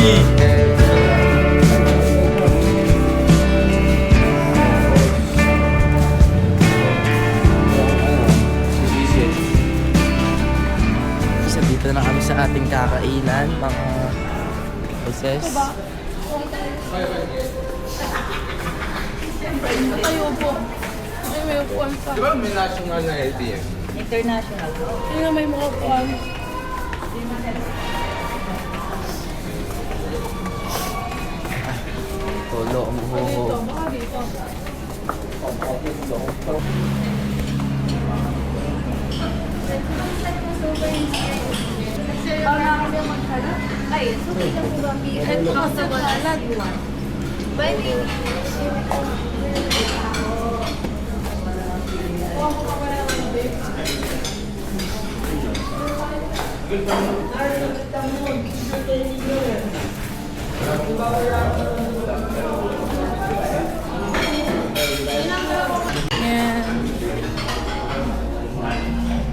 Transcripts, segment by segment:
So, dito na kami sa ating kakainan, mga boses. Tayo po. Ay, may upuan pa. Di ba may national na LTM? International. Ay, nga may mga upuan. Tolo, Dito, umuho. baka dito. Para kami magkalat. Ay, suki lang po ba? Kahit makasal salad. Pwede. Yan.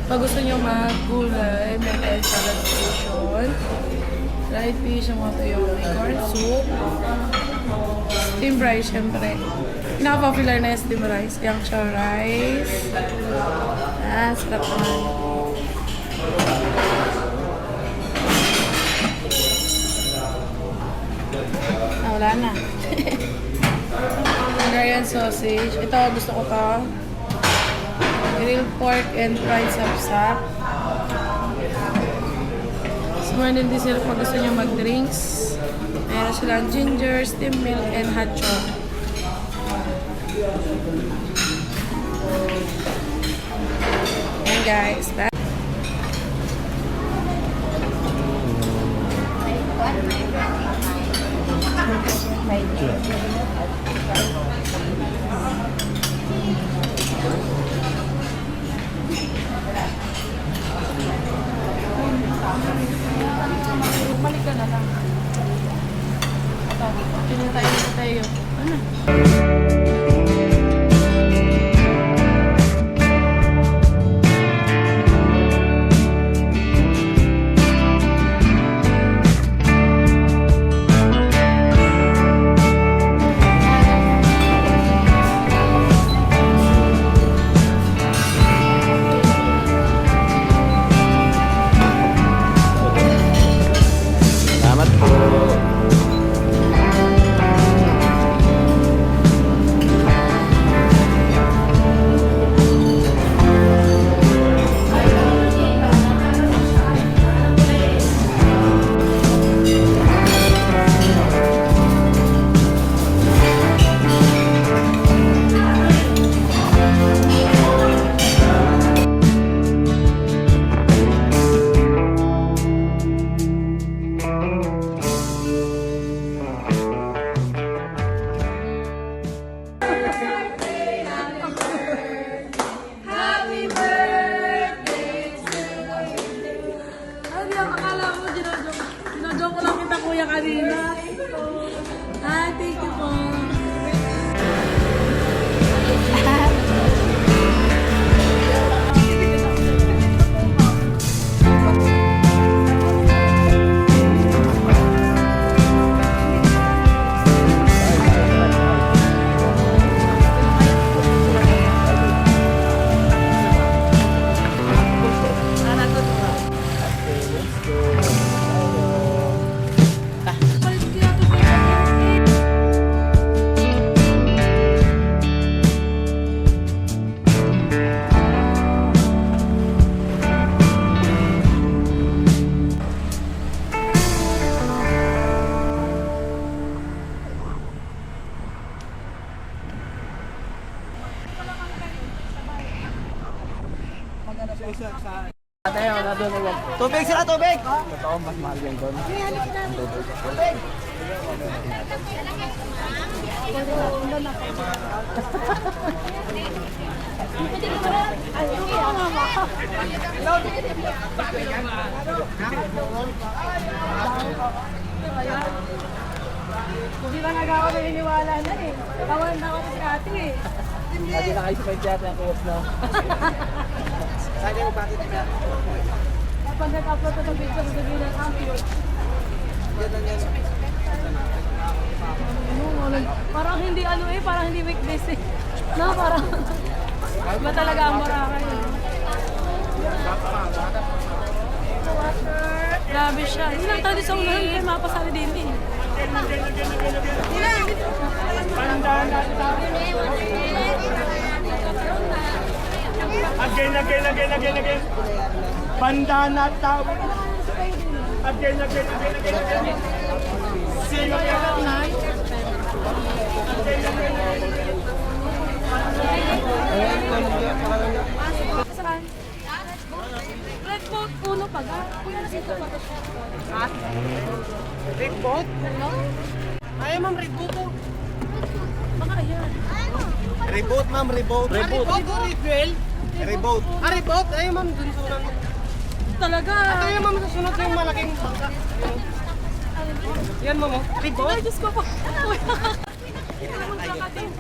Pag gusto nyo magulay, may egg salad station. Fried fish, yung mga tuyong corn soup. Steamed rice, syempre. Pinaka-popular na yung steamed rice. Yang chow rice. Ah, sarap naman. Ah, wala na. Hungarian sausage. Ito, gusto ko to. Grilled pork and fried sapsap. Sumanin din sila pag gusto nyo mag-drinks. Meron silang ginger, steamed milk, and hot chocolate. Ayan guys. Bumalik ka na lang. Ito, pinintay tayo. Ano? Salamat po. Ano yung akala mo, ginodyo ko lang kita kuya kanina. Hi, thank you po. Tubig sila, tubig! Totoo, mas mahal yung doon. Tubig! Hindi lang ako naniniwala na eh. Tawan na ako si ate eh. Hindi na kayo sa may tiyata ng kuyos na. Saan yung bakit na? Kapag nag-upload ko ng video, sasabihin ng ate. Yan lang yan. parang hindi weekdays eh. No, parang... Iba talaga ang Boracay eh. Grabe siya. Hindi lang tayo sa unahan kaya mapasali din eh. Again. Bandana tao. Again. Sino Saan? Red boat, uno pa ga. Kuya, nasito pa ba siya? Red boat? Ano? Ayaw ma'am, red boat oh. Baka ayan. Reboot, ma'am, reboot. Reboat o refuel? Reboot. Reboat? Ayaw ma'am, dun sa unang. Talaga. At ayaw ma'am, sa sunod yung malaking bangka. Yan ma'am oh. Reboat? Ay, Diyos ko po. Hindi ka naman kakating.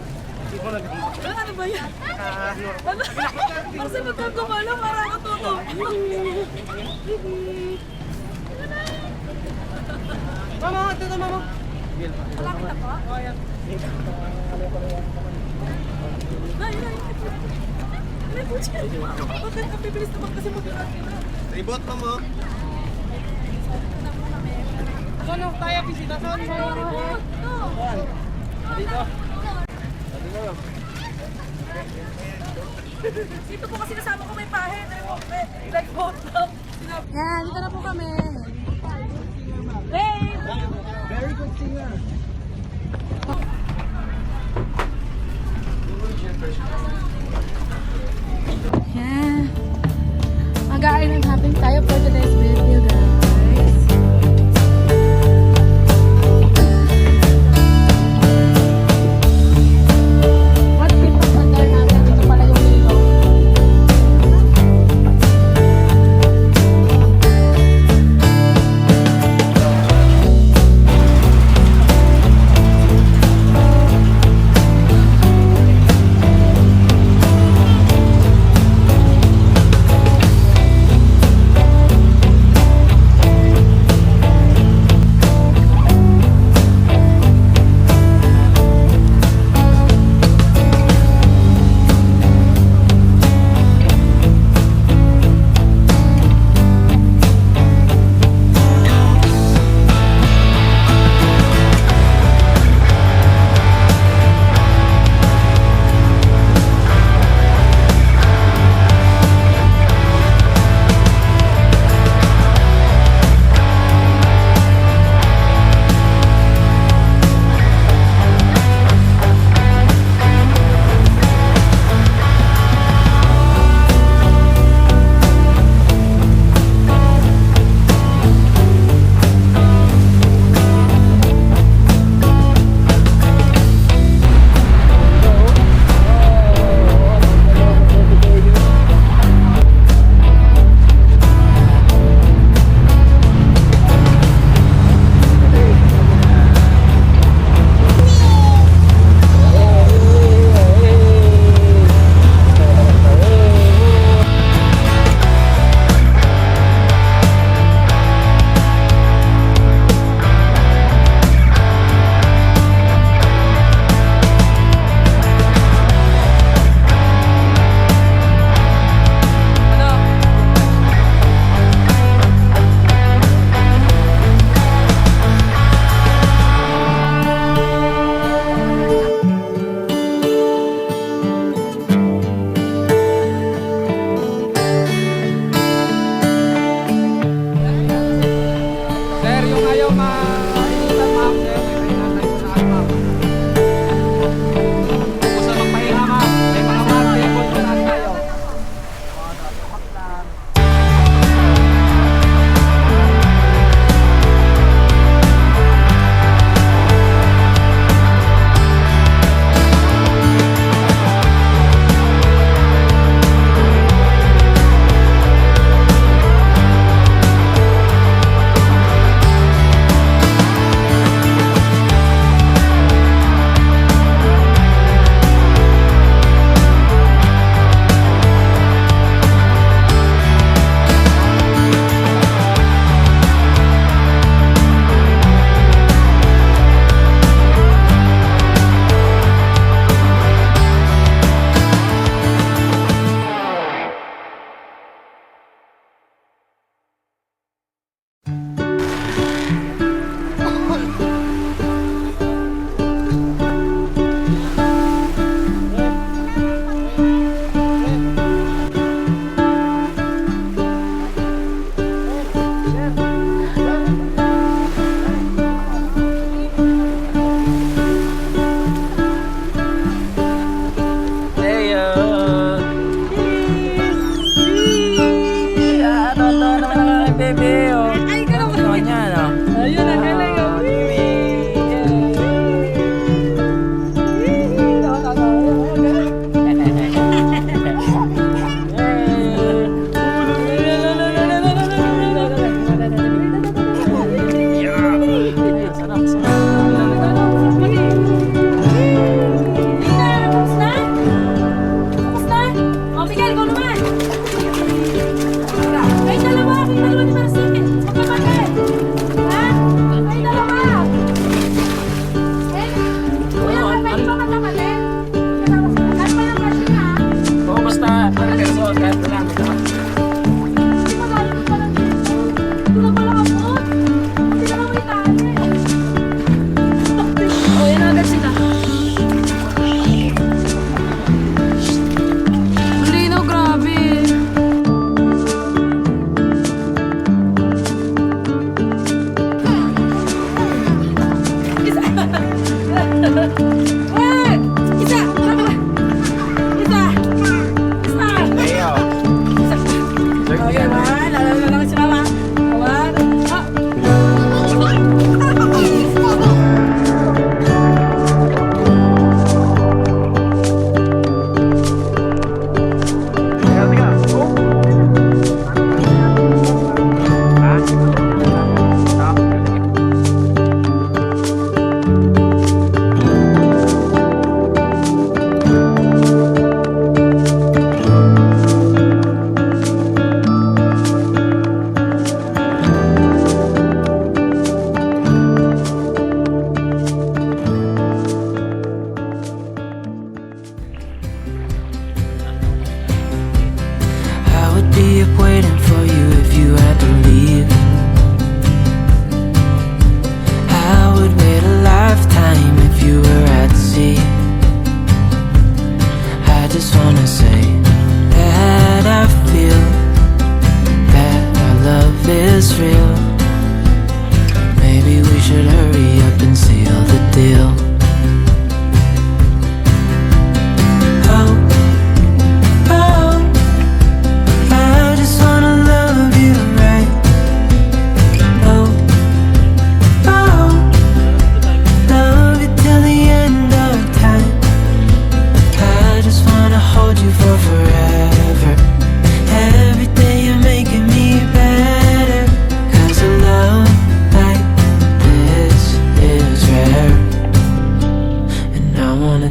Ano ba yan? Ano? Kasi magkagumalo, parang katuto. Mama, ito mama. Malapit ako? Oh, yan. Nay. Nay po siya. Bakit ang bibilis naman kasi mag-urat ka na? Reboot, ma'am, oh. Ano tayo bisita sa reboat? Dito. Dito po kasi kasama ko may pahe. Like boat lang. Yan, dito na po kami. Babe! Very good singer. Yan. Mag-a-island hopping tayo for today's video, guys. What tip ang pandar natin? Dito pala yung window.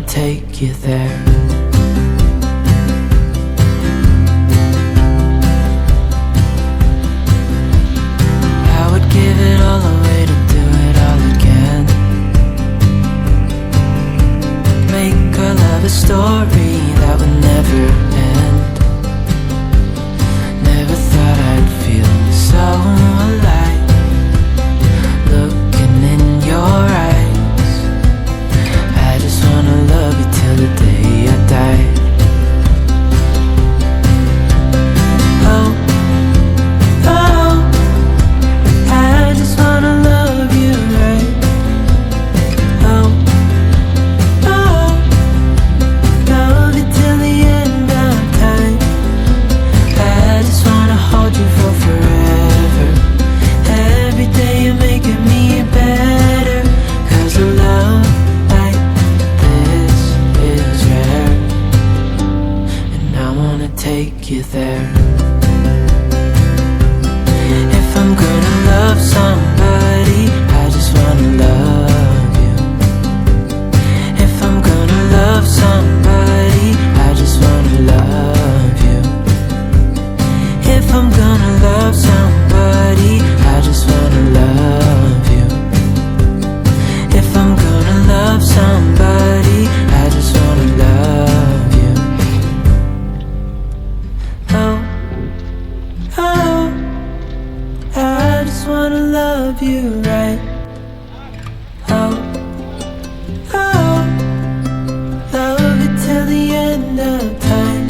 take you there. I would give it all away to do it all again. Make our love a story that would never end. Never thought I'd feel so alive, looking in your eyes. I just wanna love you till the day I die. Oh, oh, I just wanna love you right. Oh, oh, love you till the end of time. I just wanna hold you for forever. Every day you're making me better. 'Cause a love like this is rare, and I wanna take you there. If I'm gonna love somebody, I just wanna love you. If I'm gonna love somebody, I just wanna love you. If I'm gonna love somebody, I just wanna love you. If I'm gonna love somebody, I just wanna love you. Oh, oh, I just wanna love you right. Oh, oh, love you till the end of time.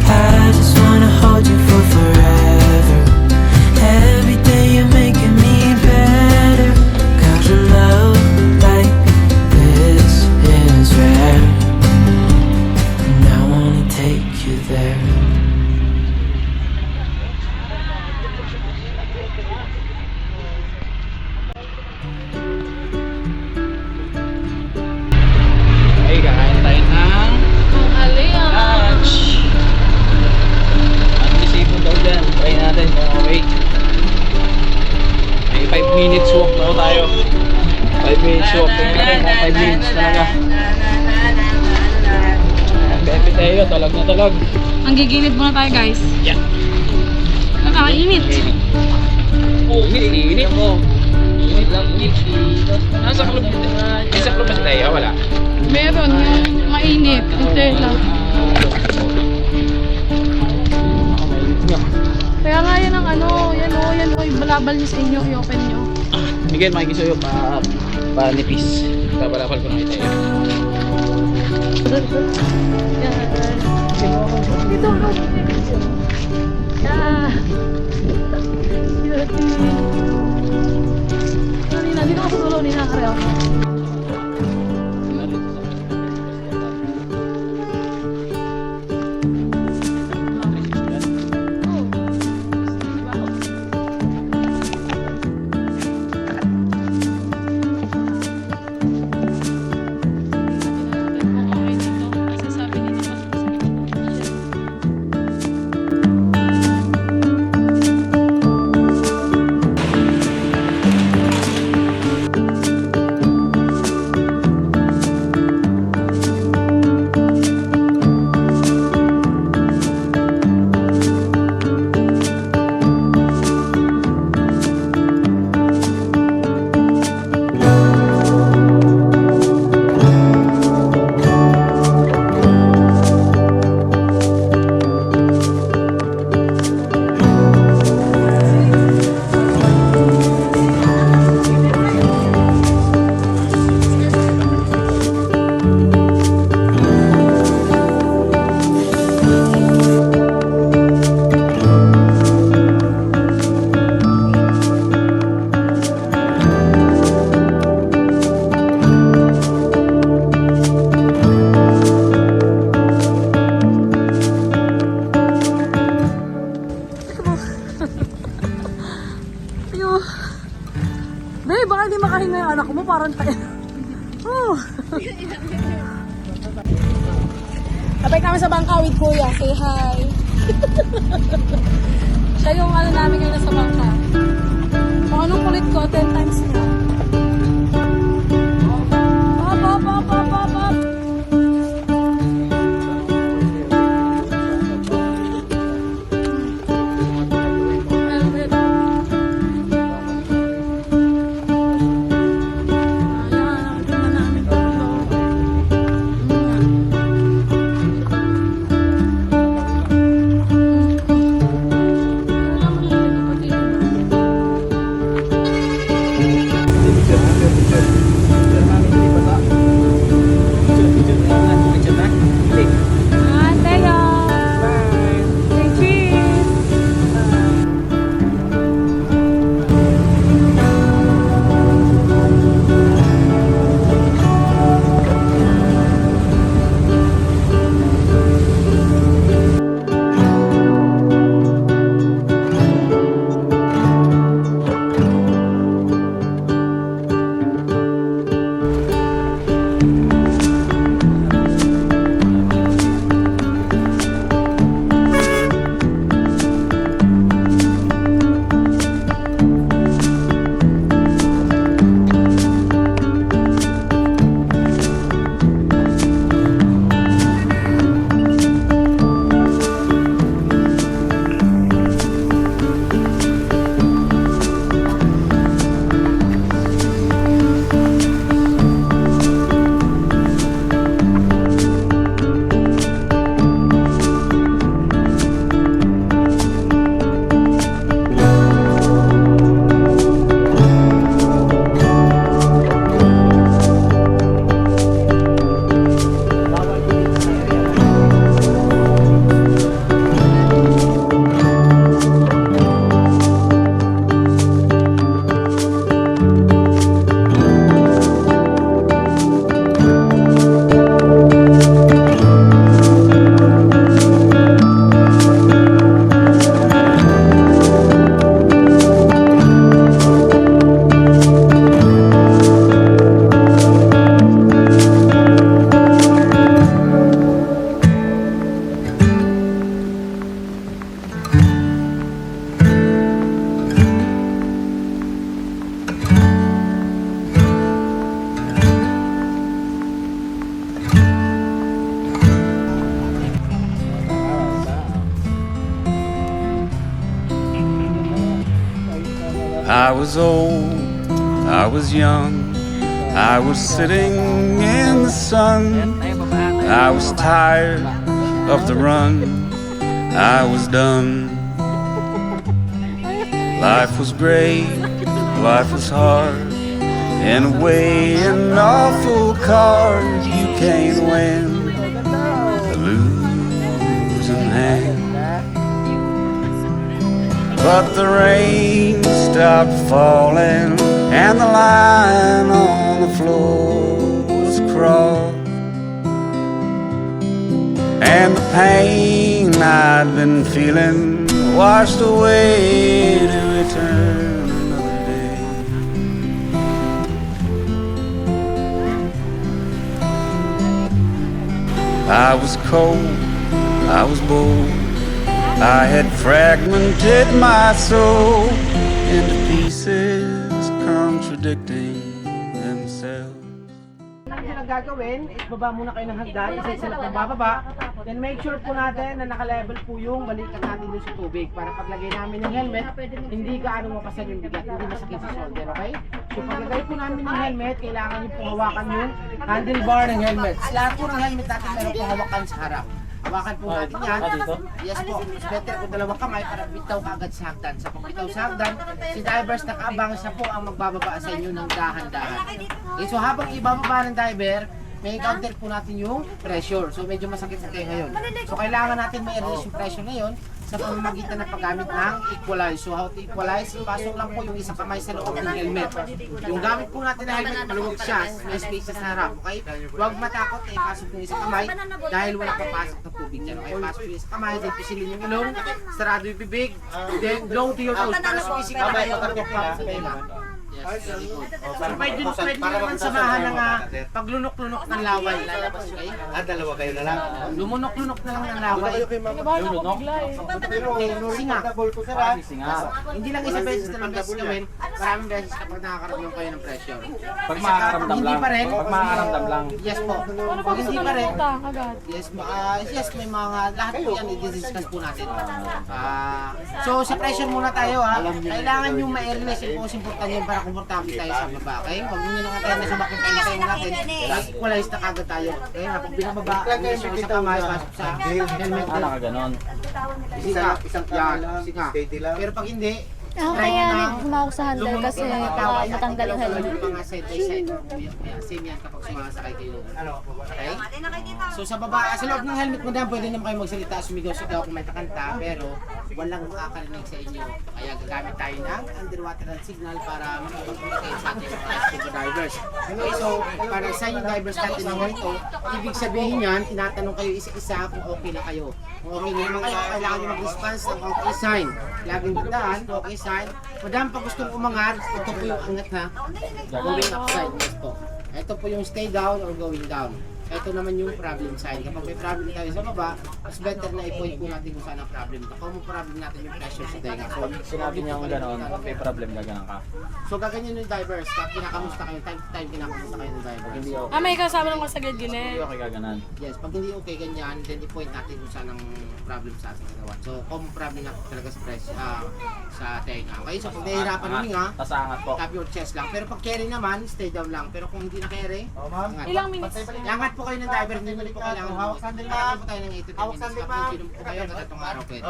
I just wanna hold you for forever. Every day you're making me better. 'Cause a love like this is rare, and I wanna take you there. Ay, kakain tayo ng lunch. Ang disipon daw dyan. Try natin kung okay. May 5 minutes walk daw tayo. 5 minutes walk. Tingnan natin kung 5 minutes talaga. Ang Pepe tayo, talag na talag. Ang gigilid muna tayo, guys. Yeah. Nakakainit. Oh, init mo. Init lang, init. Nasa club dito. Sa club ba tayo? Wala. Meron yung mainit. Ang tela. Kaya nga yan ang ano, yan o, balabal niyo sa inyo, i-open nyo. Miguel, makikisuyo pa nipis. Babalapal ko na ito. Yan. Dito ako. Ah. Dito ako sa dulo, ninakareho. Babe, baka hindi makahinga yung anak mo, parang tayo. Oh. Kapit namin sa bangka with Kuya, say hi. Siya yung ano namin ngayon sa bangka. Kung anong kulit ko, 10 times niya. Pop, pop, pop, pop, pop, pop. I was old, I was young, I was sitting in the sun. I was tired of the run, I was done. Life was great, life was hard, in a way an awful card. You can't win a losing hand. But the rain stopped falling and the line on the floor was crossed. And the pain I'd been feeling washed away to return another day. I was cold, I was bold, I had fragmented my soul into pieces contradicting themselves. Ang gagawin is baba muna kayo ng hagdan, isa-isa lang bababa. Then make sure po natin na naka-level po yung balikat natin dun sa tubig para paglagay namin ng helmet, hindi gaano mapasan yung bigat, hindi masakit sa shoulder, okay? So paglagay po namin ng helmet, kailangan nyo pong hawakan yung handlebar ng helmet. Lahat po ng helmet natin meron pong hawakan sa harap. Hawakan po natin yan. Yes po. It's better kung dalawang kamay para bitaw ka agad sa hagdan. Sa pagbitaw sa hagdan, si divers nakaabang, siya po ang magbababa sa inyo ng dahan-dahan. Okay, so habang ibababa ng diver, may counter po natin yung pressure. So medyo masakit sa tayo ngayon. So kailangan natin may release yung pressure ngayon sa pamamagitan ng paggamit ng equalize. So how to equalize? Pasok lang po yung isang kamay sa loob ng helmet. Yung gamit po natin na helmet, maluwag siya, may space sa harap. Okay? Huwag matakot eh, pasok yung isang kamay dahil wala papasok na tubig dyan. Okay? Pasok yung isang kamay, then pisilin yung ilong, sarado yung bibig, then blow to your nose para sumisig ka kayo sa pela. Yes, very good. So, pwede naman samahan ng paglunok-lunok ng laway. Lalabas kayo. Dalawa kayo na lang. Lumunok-lunok na lang ng laway. Singa. Hindi lang isang beses na lang beses gawin. Maraming beses kapag nakakaramdam kayo ng pressure. Pag makakaramdam lang. pa rin. Pag makakaramdam lang. Yes po. Pag hindi pa rin. Yes, may mga lahat po yan i-discuss po natin. So sa pressure muna tayo ha. Kailangan yung ma-airless yung most important yun para komportable tayo sa baba. Okay? Huwag nyo na tayo na sumakit tayo tayo natin. Equalize na kagad tayo. Okay? Kapag binababa, yung isang kamay, pasok sa helmet. Nakaganon. Singa. Pero pag hindi, Kaya humawak sa handle kasi matanggal yung helmet. mga side by side. Same yan kapag sumasakay kayo. Okay? So sa baba, sa loob ng helmet mo dyan, pwede naman kayo magsalita, sumigaw-sigaw kung may kakanta, pero walang makakarinig sa inyo. Kaya gagamit tayo ng underwater signal para makapag-communicate sa ating mga scuba divers. Okay, so para sa yung divers natin ng ganito, ibig sabihin yan, tinatanong kayo isa-isa kung okay na kayo. Kung okay naman kayo, kailangan nyo mag-response ng okay sign. Laging tandaan, okay sign. Madam, pag gustong umangar, ito po yung angat ha. Going upside, yes po. Ito po yung stay down or going down. Ito naman yung problem sign. Kapag may problem tayo sa baba, mas better na i-point po natin kung saan ang problem. Kung may problem natin yung pressure sa tenga. So, Sinabi niya kung gano'n, may problem gaganan ka. so gaganyan yung divers. Kapag kinakamusta kayo, time to time kinakamusta kayo ng divers. Hindi okay. May kasama ng sa Hindi gilid. okay gaganan. Yes, pag hindi okay ganyan, then i-point natin kung saan ang problem sa ating katawan. So, kung problem natin talaga sa sa tenga. Okay, so pag nahihirapan huminga, Tas angat po. tap your chest lang. Pero pag carry naman, stay down lang. Pero kung hindi na carry, angat. Ilang minutes? Angat po kayo ng diver, hindi po kailangan hawak sandal pa. Po tayo ng 8 to 10 minutes. Kapag ginom po kayo, natatong araw pwede.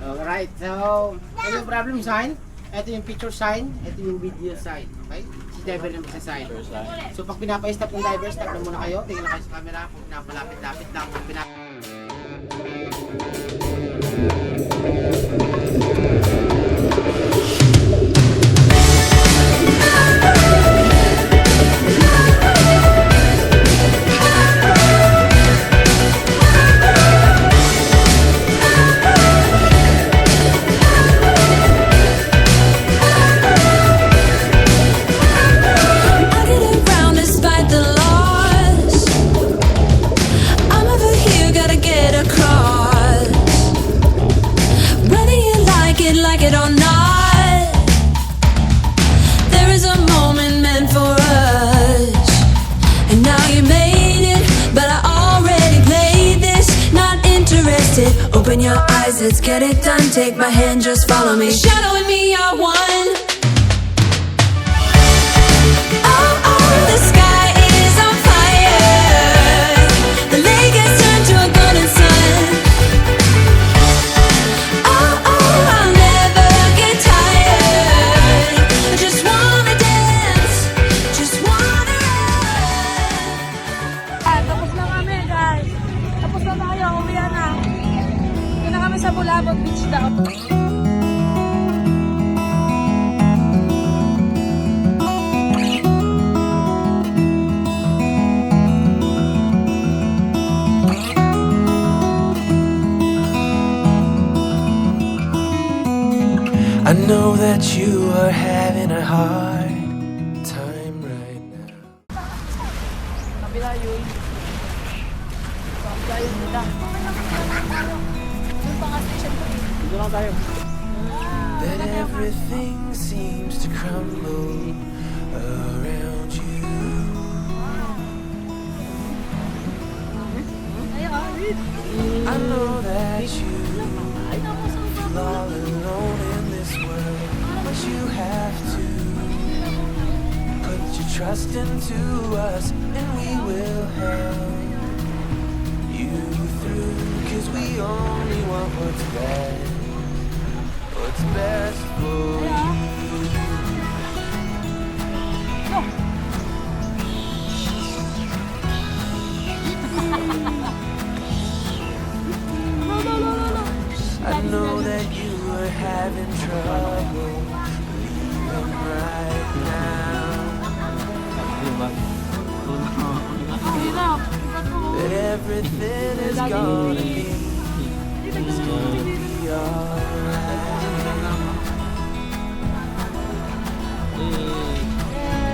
Alright, so, ito yung problem sign, ito yung picture sign, ito yung video sign. Okay? Si diver na magsa-sign. So, pag pinapa-stop ng diver, stop na muna kayo. Tingnan na kayo sa camera. Kung pinapalapit-lapit lang, kung I get around despite the loss. I'm over here, gotta get across. Open your eyes, let's get it done. Take my hand, just follow me. Shadow and me are one. Oh, oh, the sky is on fire. The lake has turned to a golden sun. Oh, oh, I'll never get tired. I just wanna dance, just wanna run. Tapos na kami, guys. Tapos na tayo. Uwi na. Ito na kami sa Bulabog Beach daw. I know that you are having a hard time right now. Kabila yun. Kabila yun nila. Yung pang station ko eh. Dito lang tayo. That everything seems to crumble around you. I know that you feel all alone in this world, but you have to put your trust into us, and we will help you through, 'cause we only want what's best for you. I know that you are having trouble believing right now that everything is gonna be alright.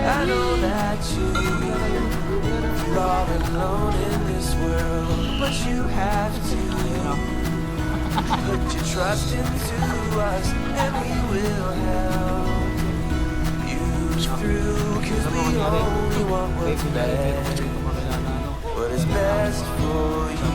I know that you're all alone in this world, but you have to put your trust into us, and we will help you through, 'cause we only want what's best, what is best for you.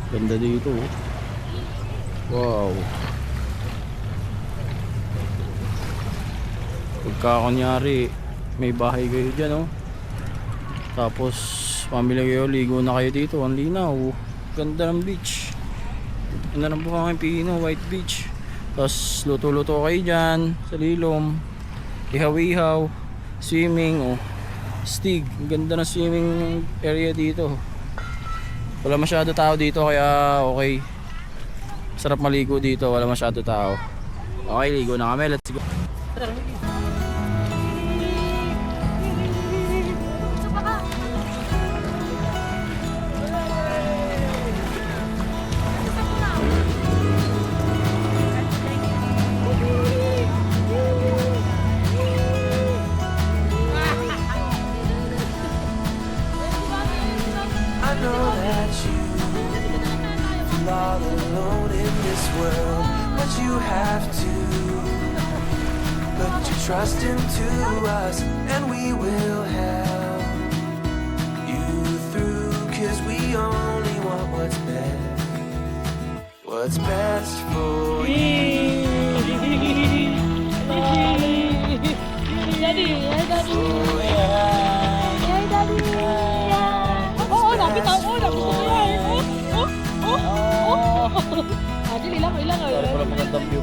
Ganda dito. Wow. Pagka kunyari may bahay kayo dyan, oh. Tapos pamilya kayo, ligo na kayo dito. Ang linaw. Ganda ng beach. Ganda ng buhangin Pino, White Beach. Tapos luto-luto kayo dyan sa lilom. Ihaw-ihaw. Swimming, oh. Stig. Ganda ng swimming area dito. Wala masyado tao dito kaya okay. Sarap maligo dito, wala masyado tao. Okay, ligo na kami. Let's go. I know that you feel all alone in this world, but you have to put your trust into us, and we will help you through, 'cause we only want what's best for you. Para pala magandang view.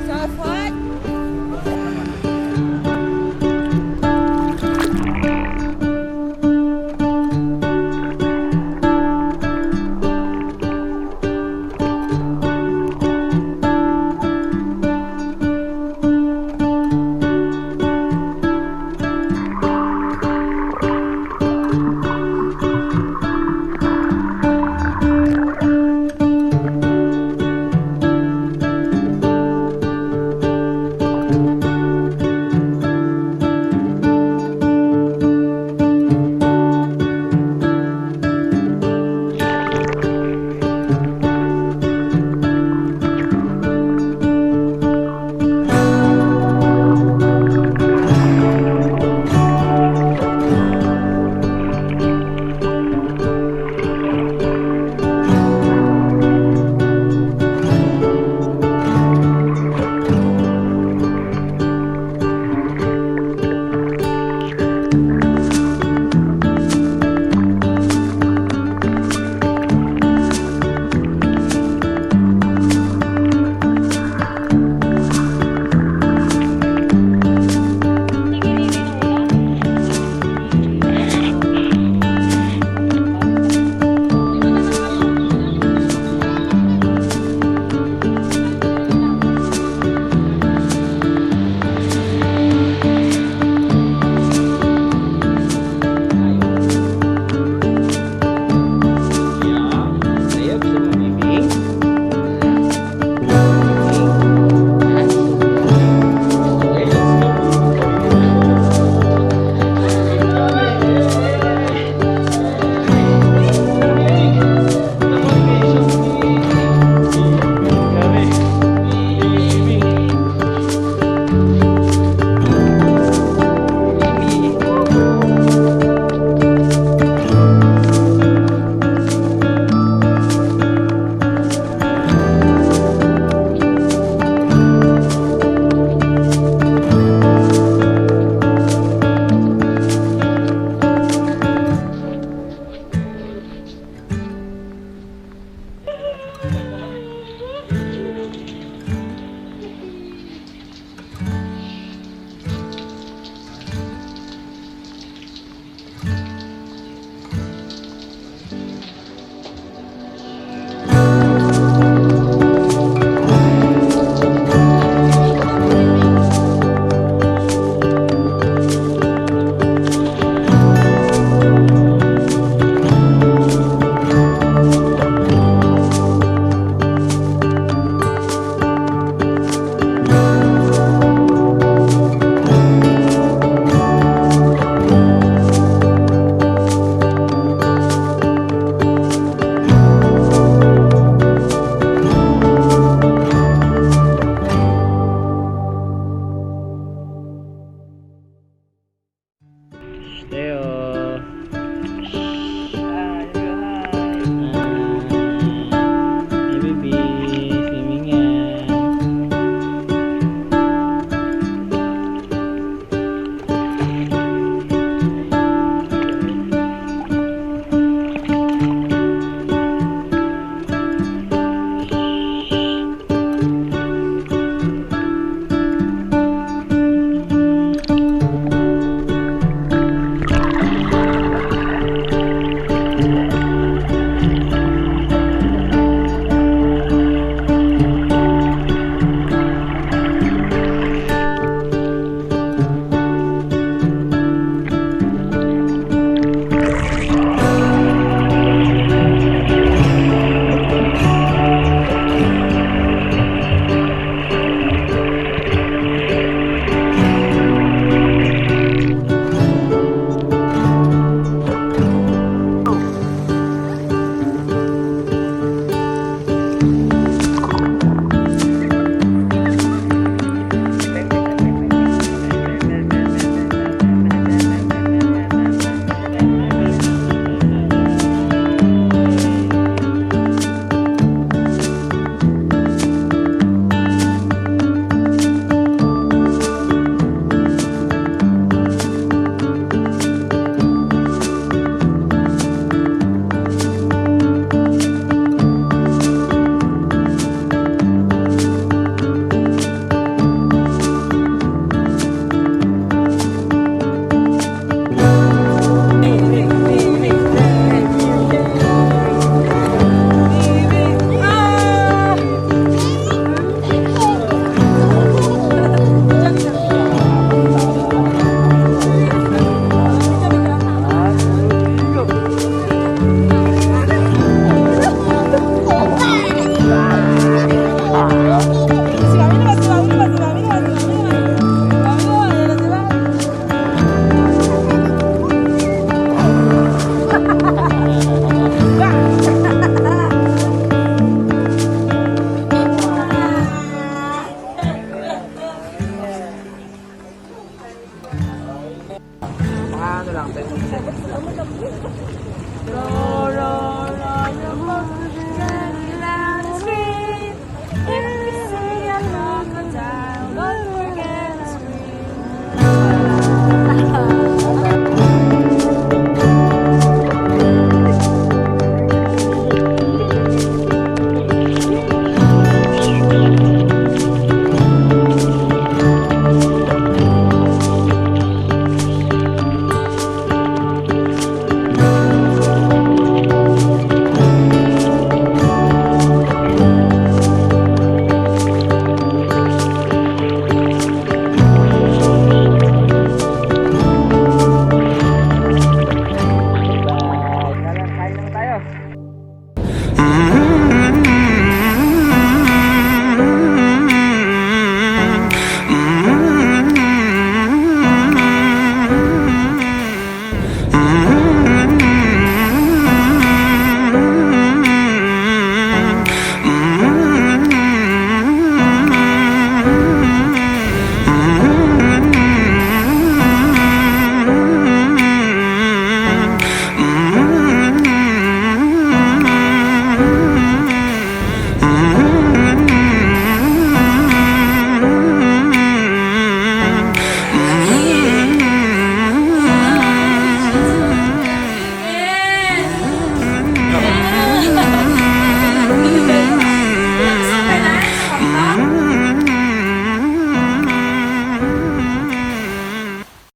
So far,